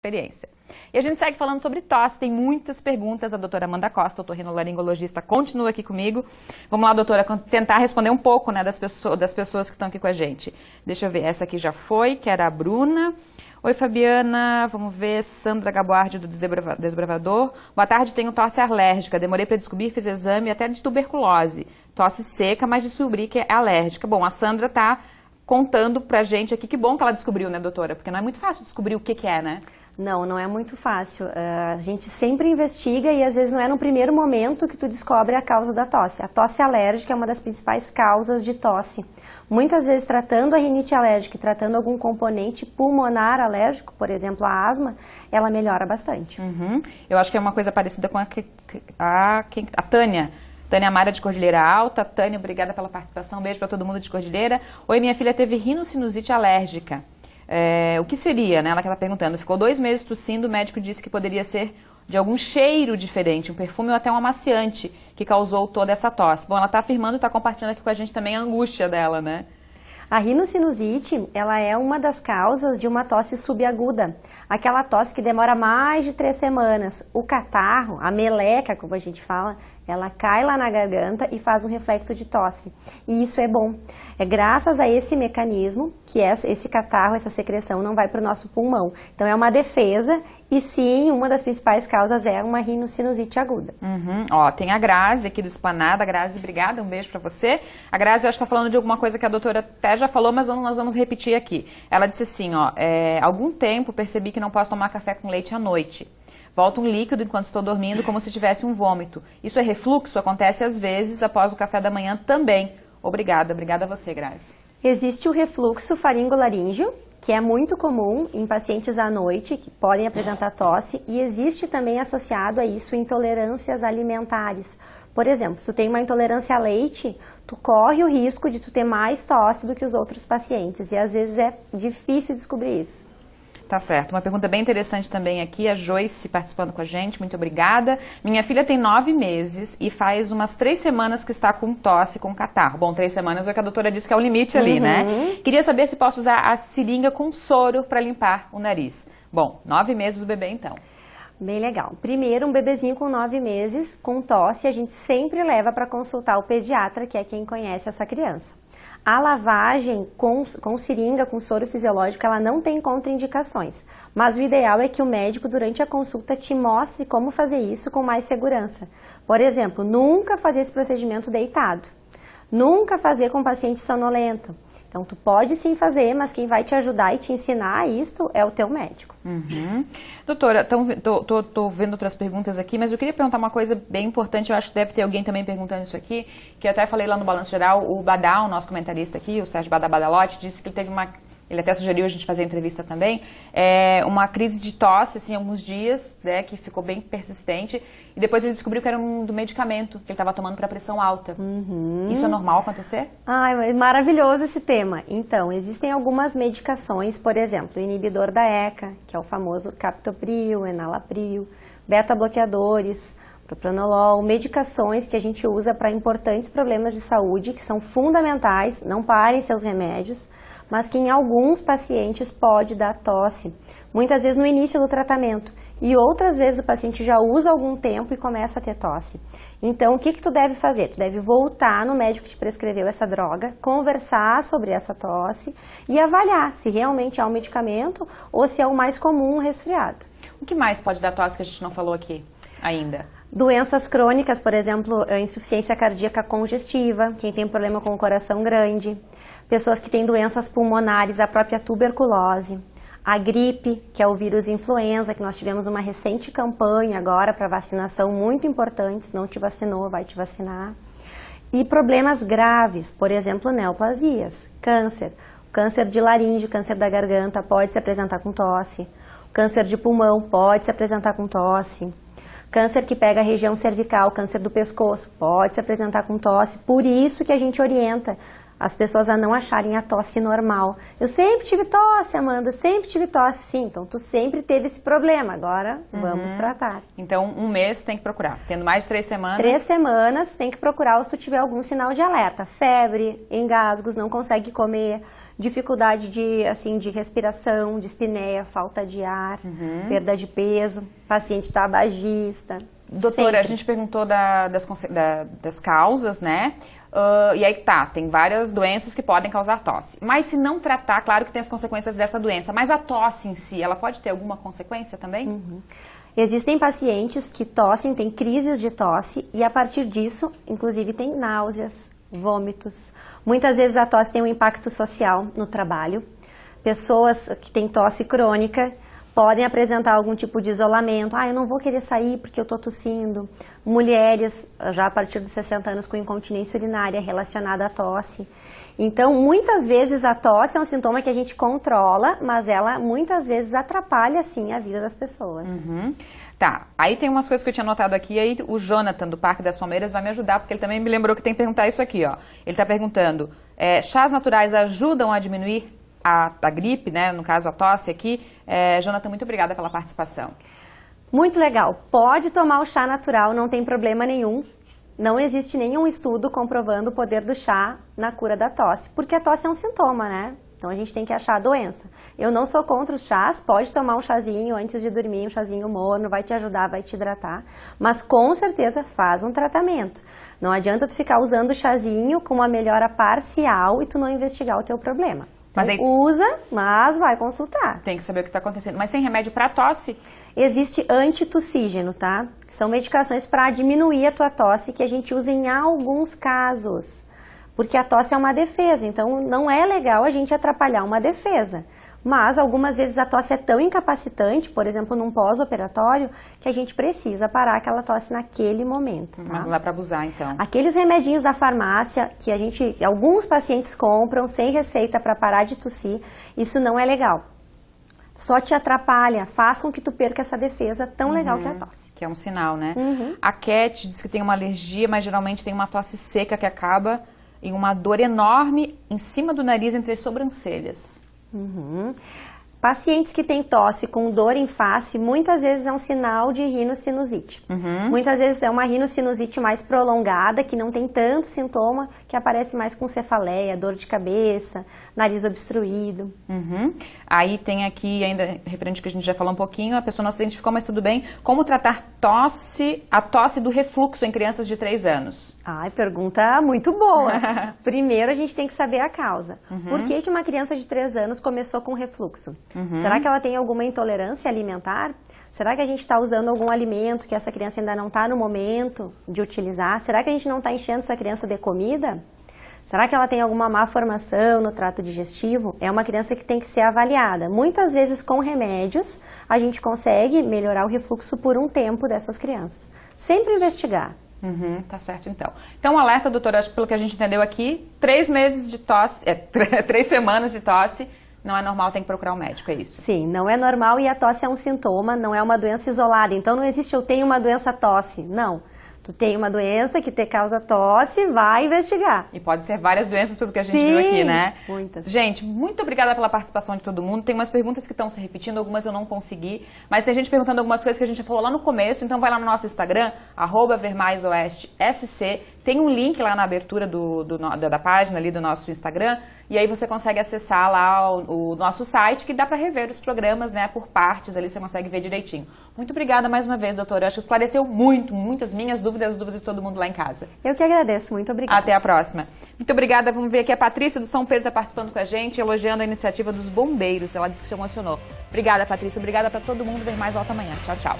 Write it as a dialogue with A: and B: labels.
A: experiência. E a gente segue falando sobre tosse, tem muitas perguntas. A doutora Amanda Costa, otorrinolaringologista, continua aqui comigo. Vamos lá, doutora, tentar responder um pouco, né, das pessoas que estão aqui com a gente. Deixa eu ver, essa aqui já foi, que era a Bruna. Oi, Fabiana, vamos ver, Sandra Gaboardi do Desbravador. Boa tarde, tenho tosse alérgica, demorei para descobrir, fiz exame até de tuberculose. Tosse seca, mas descobri que é alérgica. Bom, a Sandra está contando pra gente aqui, que bom que ela descobriu, né, doutora? Porque não é muito fácil descobrir o que é, né?
B: Não é muito fácil. A gente sempre investiga e às vezes não é no primeiro momento que tu descobre a causa da tosse. A tosse alérgica é uma das principais causas de tosse. Muitas vezes tratando a rinite alérgica e tratando algum componente pulmonar alérgico, por exemplo a asma, ela melhora bastante.
A: Eu acho que é uma coisa parecida com a Tânia. Tânia Mara de Cordilheira Alta. Tânia, obrigada pela participação. Beijo para todo mundo de Cordilheira. Oi, minha filha teve rinocinusite alérgica. O que seria, né? Ela que está perguntando. Ficou 2 meses tossindo, o médico disse que poderia ser de algum cheiro diferente, um perfume ou até um amaciante que causou toda essa tosse. Bom, ela está afirmando e está compartilhando aqui com a gente também a angústia dela, né?
B: A rinocinusite, ela é uma das causas de uma tosse subaguda, aquela tosse que demora mais de 3 semanas. O catarro, a meleca, como a gente fala, ela cai lá na garganta e faz um reflexo de tosse. E isso é bom. É graças a esse mecanismo que esse catarro, essa secreção não vai para o nosso pulmão. Então é uma defesa e sim, uma das principais causas é uma rinocinusite aguda.
A: Ó, tem a Grazi aqui do Esplanada. Grazi, obrigada, um beijo para você. A Grazi, eu acho que está falando de alguma coisa que a doutora até já falou, mas nós vamos repetir aqui. Ela disse assim, ó, algum tempo percebi que não posso tomar café com leite à noite. Volta um líquido enquanto estou dormindo, como se tivesse um vômito. Isso é refluxo? Acontece às vezes após o café da manhã também. Obrigada a você, Grazi.
B: Existe o refluxo faringolaríngeo, que é muito comum em pacientes à noite, que podem apresentar tosse, e existe também associado a isso intolerâncias alimentares. Por exemplo, se tu tem uma intolerância a leite, tu corre o risco de tu ter mais tosse do que os outros pacientes, e às vezes é difícil descobrir isso.
A: Tá certo. Uma pergunta bem interessante também aqui, a Joyce participando com a gente, muito obrigada. Minha filha tem 9 meses e faz umas 3 semanas que está com tosse, com catarro. Bom, 3 semanas é o que a doutora disse que é o limite ali, né? Queria saber se posso usar a seringa com soro para limpar o nariz. Bom, 9 meses o bebê então.
B: Bem legal. Primeiro, um bebezinho com 9 meses, com tosse, a gente sempre leva para consultar o pediatra, que é quem conhece essa criança. A lavagem com seringa, com soro fisiológico, ela não tem contraindicações. Mas o ideal é que o médico, durante a consulta, te mostre como fazer isso com mais segurança. Por exemplo, nunca fazer esse procedimento deitado. Nunca fazer com paciente sonolento. Então, tu pode sim fazer, mas quem vai te ajudar e te ensinar isto é o teu médico.
A: Doutora, tô vendo outras perguntas aqui, mas eu queria perguntar uma coisa bem importante. Eu acho que deve ter alguém também perguntando isso aqui, que eu até falei lá no Balanço Geral. O Badal, o nosso comentarista aqui, o Sérgio Badalotti, disse que ele teve ele até sugeriu a gente fazer a entrevista também, uma crise de tosse, assim, alguns dias, né, que ficou bem persistente, e depois ele descobriu que era do medicamento que ele estava tomando para pressão alta. Isso é normal acontecer?
B: Ai, maravilhoso esse tema. Então, existem algumas medicações, por exemplo, o inibidor da ECA, que é o famoso captopril, enalapril, beta-bloqueadores, propranolol, medicações que a gente usa para importantes problemas de saúde, que são fundamentais, não parem seus remédios, mas que em alguns pacientes pode dar tosse, muitas vezes no início do tratamento, e outras vezes o paciente já usa algum tempo e começa a ter tosse. Então, o que tu deve fazer? Tu deve voltar no médico que te prescreveu essa droga, conversar sobre essa tosse e avaliar se realmente é um medicamento ou se é o mais comum, um resfriado.
A: O que mais pode dar tosse que a gente não falou aqui ainda?
B: Doenças crônicas, por exemplo, a insuficiência cardíaca congestiva, quem tem problema com o coração grande, pessoas que têm doenças pulmonares, a própria tuberculose, a gripe, que é o vírus influenza, que nós tivemos uma recente campanha agora para vacinação muito importante, se não te vacinou, vai te vacinar. E problemas graves, por exemplo, neoplasias, câncer de laríngeo, câncer da garganta, pode se apresentar com tosse, câncer de pulmão, pode se apresentar com tosse. Câncer que pega a região cervical, câncer do pescoço, pode se apresentar com tosse. Por isso que a gente orienta as pessoas a não acharem a tosse normal. Eu sempre tive tosse, Amanda, sempre tive tosse. Sim, então tu sempre teve esse problema, agora vamos tratar.
A: Então, um mês tem que procurar. Tendo mais de 3 semanas...
B: 3 semanas, tu tem que procurar se tu tiver algum sinal de alerta. Febre, engasgos, não consegue comer, dificuldade de respiração, dispneia, falta de ar, perda de peso, paciente tabagista.
A: Doutora,
B: sempre.
A: A gente perguntou das causas, né? E aí tem várias doenças que podem causar tosse. Mas se não tratar, claro que tem as consequências dessa doença. Mas a tosse em si, ela pode ter alguma consequência também?
B: Existem pacientes que tossem, têm crises de tosse e a partir disso, inclusive, tem náuseas, vômitos. Muitas vezes a tosse tem um impacto social no trabalho. Pessoas que têm tosse crônica podem apresentar algum tipo de isolamento. Eu não vou querer sair porque eu estou tossindo. Mulheres, já a partir dos 60 anos, com incontinência urinária relacionada à tosse. Então, muitas vezes a tosse é um sintoma que a gente controla, mas ela muitas vezes atrapalha, sim, a vida das pessoas.
A: Tá, aí tem umas coisas que eu tinha anotado aqui, aí o Jonathan, do Parque das Palmeiras, vai me ajudar, porque ele também me lembrou que tem que perguntar isso aqui, ó. Ele está perguntando, chás naturais ajudam a diminuir a gripe, né, no caso a tosse aqui? Jonathan, muito obrigada pela participação.
B: Muito legal. Pode tomar o chá natural, não tem problema nenhum. Não existe nenhum estudo comprovando o poder do chá na cura da tosse, porque a tosse é um sintoma, né? Então a gente tem que achar a doença. Eu não sou contra os chás, pode tomar um chazinho antes de dormir, um chazinho morno, vai te ajudar, vai te hidratar, mas com certeza faz um tratamento. Não adianta tu ficar usando o chazinho com uma melhora parcial e tu não investigar o teu problema.
A: Mas aí...
B: Usa, mas vai consultar.
A: Tem que saber o que está acontecendo. Mas tem remédio para tosse?
B: Existe antitussígeno, tá? São medicações para diminuir a tua tosse que a gente usa em alguns casos. Porque a tosse é uma defesa, então não é legal a gente atrapalhar uma defesa. Mas algumas vezes a tosse é tão incapacitante, por exemplo, num pós-operatório, que a gente precisa parar aquela tosse naquele momento. Tá?
A: Mas não dá para abusar, então.
B: Aqueles remedinhos da farmácia que alguns pacientes compram sem receita para parar de tossir, isso não é legal. Só te atrapalha, faz com que tu perca essa defesa tão legal que é a tosse.
A: Que é um sinal, né? A Cat diz que tem uma alergia, mas geralmente tem uma tosse seca que acaba em uma dor enorme em cima do nariz entre as sobrancelhas.
B: Pacientes que têm tosse com dor em face, muitas vezes é um sinal de rinocinusite. Muitas vezes é uma rinocinusite mais prolongada, que não tem tanto sintoma, que aparece mais com cefaleia, dor de cabeça, nariz obstruído.
A: Aí tem aqui, ainda referente que a gente já falou um pouquinho, a pessoa não se identificou, mas tudo bem. Como tratar a tosse do refluxo em crianças de 3 anos?
B: Pergunta muito boa. Primeiro a gente tem que saber a causa. Por que uma criança de 3 anos começou com refluxo? Será que ela tem alguma intolerância alimentar? Será que a gente está usando algum alimento que essa criança ainda não está no momento de utilizar? Será que a gente não está enchendo essa criança de comida? Será que ela tem alguma má formação no trato digestivo? É uma criança que tem que ser avaliada. Muitas vezes com remédios a gente consegue melhorar o refluxo por um tempo dessas crianças. Sempre investigar.
A: Tá certo, então. Então, alerta, doutora, acho que pelo que a gente entendeu aqui, 3 meses de tosse, 3 semanas de tosse, não é normal, tem que procurar um médico, é isso?
B: Sim, não é normal e a tosse é um sintoma, não é uma doença isolada. Então não existe eu tenho uma doença tosse, não. Tu tem uma doença que te causa tosse, vai investigar.
A: E pode ser várias doenças, tudo que a gente viu aqui, né?
B: Muitas.
A: Gente, muito obrigada pela participação de todo mundo. Tem umas perguntas que estão se repetindo, algumas eu não consegui, mas tem gente perguntando algumas coisas que a gente já falou lá no começo, então vai lá no nosso Instagram, @vermaisoeste.sc. Tem um link lá na abertura da página ali do nosso Instagram, e aí você consegue acessar lá o nosso site, que dá para rever os programas, né, por partes, ali você consegue ver direitinho. Muito obrigada mais uma vez, doutora. Eu acho que esclareceu muitas minhas dúvidas, as dúvidas de todo mundo lá em casa.
B: Eu que agradeço, muito obrigada.
A: Até a próxima. Muito obrigada. Vamos ver aqui a Patrícia do São Pedro está participando com a gente, elogiando a iniciativa dos bombeiros. Ela disse que se emocionou. Obrigada, Patrícia. Obrigada para todo mundo. Ver mais volta amanhã. Tchau, tchau.